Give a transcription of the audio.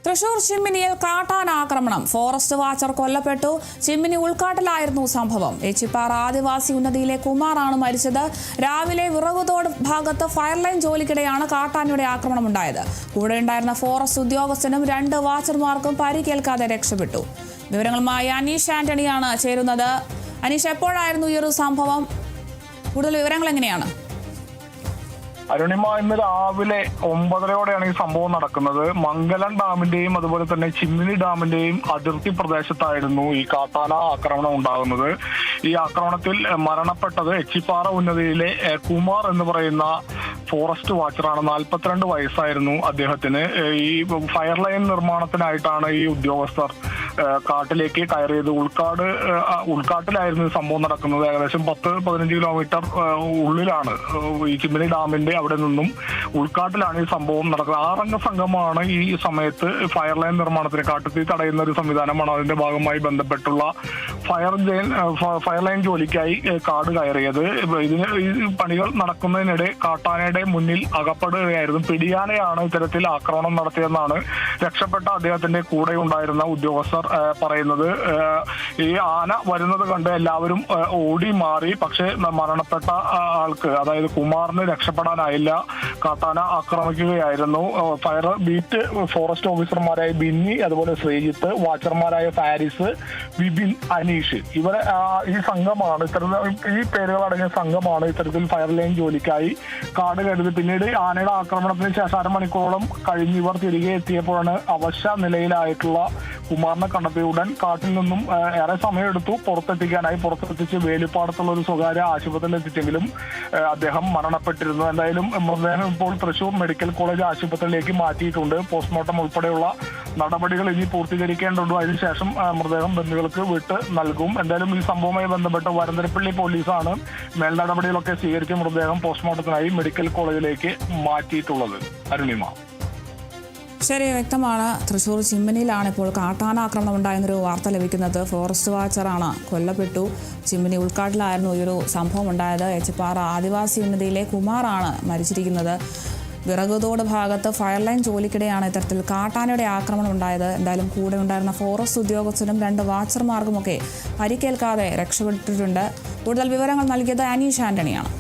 തൃശൂർ ചിമ്മിനിയിൽ കാട്ടാന ആക്രമണം. Forest watcher കൊല്ലപ്പെട്ടു. ചിമ്മിനി ഉൾക്കാട്ടിലായിരുന്നു സംഭവം. ഏച്ചിപ്പാറ ആദിവാസി ഉന്നതിയിലെ കുമാറാണ് മരിച്ചത്. രാവിലെ വിറകുതോട് ഭാഗത്ത് ഫയർലൈൻ ജോലിക്കിടെയാണ് കാട്ടാനയുടെ ആക്രമണം ഉണ്ടായത്. കൂടെയുണ്ടായിരുന്ന ഫോറസ്റ്റ് ഉദ്യോഗസ്ഥനും 2 വാച്ചർമാർക്കും പരിക്കേൽക്കാതെ രക്ഷപ്പെട്ടു. വിവരങ്ങളുമായി അനീഷ് ആന്റണിയാണ് ചേരുന്നത്. അനീഷ്, എപ്പോഴായിരുന്നു ഈ ഒരു സംഭവം? കൂടുതൽ വിവരങ്ങൾ എങ്ങനെയാണ്? അരുണിമ, ഇന്ന് രാവിലെ 9:30 ഈ സംഭവം നടക്കുന്നത്. മംഗലം ഡാമിന്റെയും അതുപോലെ തന്നെ ചിമ്മിനി ഡാമിന്റെയും അതിർത്തി പ്രദേശത്തായിരുന്നു ഈ കാട്ടാന ആക്രമണം ഉണ്ടാകുന്നത്. ഈ ആക്രമണത്തിൽ മരണപ്പെട്ടത് ഏച്ചിപ്പാറ ഉന്നതിയിലെ കുമാർ എന്ന് പറയുന്ന ഫോറസ്റ്റ് വാച്ചറാണ്. 42 വയസ്സായിരുന്നു അദ്ദേഹത്തിന്. ഈ ഫയർ ലൈൻ നിർമ്മാണത്തിനായിട്ടാണ് ഈ ഉദ്യോഗസ്ഥർ കാട്ടിലേക്ക് കയറിയത്. ഉൾക്കാട്ടിലായിരുന്നു ഈ സംഭവം നടക്കുന്നത്. ഏകദേശം 10-15 കിലോമീറ്റർ ഉള്ളിലാണ് ഈ ചിമ്മിനി ഡാമിന്റെ അവിടെ നിന്നും ഉൾക്കാട്ടിലാണ് ഈ സംഭവം നടക്കുന്നത്. 6 സംഘമാണ് ഈ സമയത്ത് ഫയർ ലൈൻ നിർമ്മാണത്തിന് കാട്ടുതീ തടയുന്ന ഒരു സംവിധാനമാണ് അതിന്റെ ഭാഗമായി ബന്ധപ്പെട്ടുള്ള ഫയർ ലൈൻ ജോലിക്കായി കാട് കയറിയത്. ഈ പണികൾ നടക്കുന്നതിനിടെ കാട്ടാനയുടെ മുന്നിൽ അകപ്പെടുകയായിരുന്നു. പിടിയാനയാണ് ഇത്തരത്തിൽ ആക്രമണം നടത്തിയെന്നാണ് രക്ഷപ്പെട്ട അദ്ദേഹത്തിന്റെ കൂടെ ഉണ്ടായിരുന്ന ഉദ്യോഗസ്ഥർ പറയുന്നത്. ഈ ആന വരുന്നത് കണ്ട് എല്ലാവരും ഓടി മാറി. പക്ഷേ മരണപ്പെട്ട ആൾക്ക്, അതായത് കുമാറിന്, രക്ഷപ്പെടാനായില്ല. കാട്ടാന ആക്രമിക്കുകയായിരുന്നു. ഫയർ ബീറ്റ് ഫോറസ്റ്റ് ഓഫീസർമാരായ ബിന്നി, അതുപോലെ ശ്രീജിത്ത്, വാച്ചർമാരായ ഫാരിസ്, വിപിൻ, അനീഷ്, ഇവരെ ഈ സംഘമാണ് ഈ പേരുകളടങ്ങിയ സംഘമാണ് ഇത്തരത്തിൽ ഫയർ ലൈൻ ജോലിക്കായി കാട് കരുതി. പിന്നീട് ആനയുടെ ആക്രമണത്തിന് ശേഷം 1/2 മണിക്കൂറോളം കഴിഞ്ഞ് ഇവർ തിരികെ എത്തിയപ്പോഴാണ് അവശ നിലയിലായിട്ടുള്ള കുമാറിനെ കണ്ടെത്തിയ ഉടൻ കാട്ടിൽ നിന്നും ഏറെ സമയമെടുത്തു പുറത്തെത്തിച്ച് വേലിപ്പാടത്തുള്ള ഒരു സ്വകാര്യ ആശുപത്രിയിൽ എത്തിച്ചെങ്കിലും അദ്ദേഹം മരണപ്പെട്ടിരുന്നു. എന്തായാലും മൃതദേഹം ഇപ്പോൾ തൃശൂർ മെഡിക്കൽ കോളേജ് ആശുപത്രിയിലേക്ക് മാറ്റിയിട്ടുണ്ട്. പോസ്റ്റ്മോർട്ടം ഉൾപ്പെടെയുള്ള നടപടികൾ ഇനി പൂർത്തീകരിക്കേണ്ടതുണ്ട്. അതിനുശേഷം മൃതദേഹം ബന്ധുക്കൾക്ക് വിട്ട് നൽകും. എന്തായാലും ഈ സംഭവവുമായി ബന്ധപ്പെട്ട് വരന്തരപ്പള്ളി പോലീസാണ് മേൽനടപടികളൊക്കെ സ്വീകരിച്ച് മൃതദേഹം പോസ്റ്റ്മോർട്ടത്തിനായി മെഡിക്കൽ കോളേജിലേക്ക് മാറ്റിയിട്ടുള്ളത്. അരുണിമ. ശരി, വ്യക്തമാണ്. തൃശൂർ ചിമ്മിനിയിലാണ് ഇപ്പോൾ കാട്ടാനാക്രമണം ഉണ്ടായെന്നൊരു വാർത്ത ലഭിക്കുന്നത്. ഫോറസ്റ്റ് വാച്ചറാണ് കൊല്ലപ്പെട്ടു. ചിമ്മിനി ഉൾക്കാട്ടിലായിരുന്നു ഈ ഒരു സംഭവം ഉണ്ടായത്. ഏച്ചിപ്പാറ ആദിവാസി ഉന്നതിയിലെ കുമാറാണ് മരിച്ചിരിക്കുന്നത്. വിറകുതോട് ഭാഗത്ത് ഫയർലൈൻ ജോലിക്കിടെയാണ് ഇത്തരത്തിൽ കാട്ടാനയുടെ ആക്രമണം ഉണ്ടായത്. എന്തായാലും കൂടെ ഉണ്ടായിരുന്ന ഫോറസ്റ്റ് ഉദ്യോഗസ്ഥനും 2 വാച്ചർമാർക്കുമൊക്കെ പരിക്കേൽക്കാതെ രക്ഷപ്പെട്ടിട്ടുണ്ട്. കൂടുതൽ വിവരങ്ങൾ നൽകിയത് അനീഷ് ആന്റണിയാണ്.